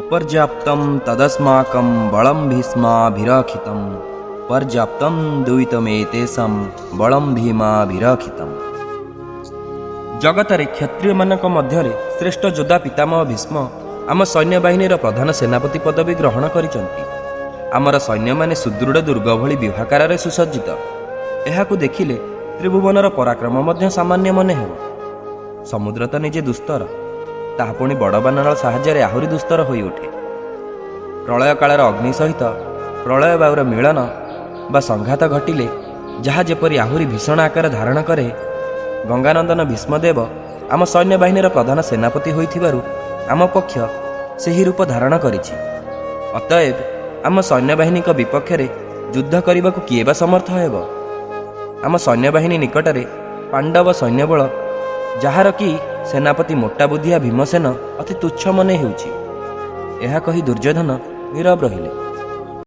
अपर्याप्तं तदस्माकं बलं भीष्माभिरक्षितं पर्याप्तं दुईतमेतेषां बलं भीमाभिरक्षितं। जगतरे क्षत्रियମାନଙ୍କ ମଧ୍ୟରେ ଶ୍ରେଷ୍ଠ ଯୋଦ୍ଧା ପିତାମହ ଭୀଷ୍ମ ଆମ ସୈନ୍ୟବାହିନୀର ପ୍ରଧାନ ସେନାପତି ପଦବୀ ଗ୍ରହଣ କରିଛନ୍ତି। ଆମର ସୈନ୍ୟମାନେ ସୁଦୃଢ଼ ଦୁର୍ଗ ଭଳି ବିଭାକାରରେ ସୁସଜ୍ଜିତ। ଏହାକୁ ଦେଖିଲେ ତ୍ରିଭୁବନର ପରାକ୍ରମ ମଧ୍ୟ ସାମାନ୍ୟ ମନେ ହେବ। ସମୁଦ୍ର ତ ନିଜେ ଦୁସ୍ତର, ତାହା ପୁଣି ବଡ଼ ବାନର ସାହାଯ୍ୟରେ ଆହୁରି ଦୁସ୍ତର ହୋଇଉଠେ। ପ୍ରଳୟ କାଳର ଅଗ୍ନି ସହିତ ପ୍ରଳୟ ବାୟୁର ମିଳନ ବା ସଂଘାତ ଘଟିଲେ ଯାହା ଯେପରି ଆହୁରି ଭୀଷଣ ଆକାର ଧାରଣ କରେ, ଗଙ୍ଗାନନ୍ଦନ ଭୀଷ୍ମଦେବ ଆମ ସୈନ୍ୟବାହିନୀର ପ୍ରଧାନ ସେନାପତି ହୋଇଥିବାରୁ ଆମ ପକ୍ଷ ସେହି ରୂପ ଧାରଣ କରିଛି। ଅତଏବ ଆମ ସୈନ୍ୟବାହିନୀଙ୍କ ବିପକ୍ଷରେ ଯୁଦ୍ଧ କରିବାକୁ କିଏ ବା ସମର୍ଥ ହେବ? ଆମ ସୈନ୍ୟବାହିନୀ ନିକଟରେ ପାଣ୍ଡବ ସୈନ୍ୟବଳ, ଯାହାର କି ସେନାପତି ମୋଟା ବୁଦ୍ଧିଆ ଭୀମସେନ ଅତି ତୁଚ୍ଛ ମନେ ହେଉଛି। ଏହା କହି ଦୁର୍ଯ୍ୟୋଧନ ନୀରବ ରହିଲେ।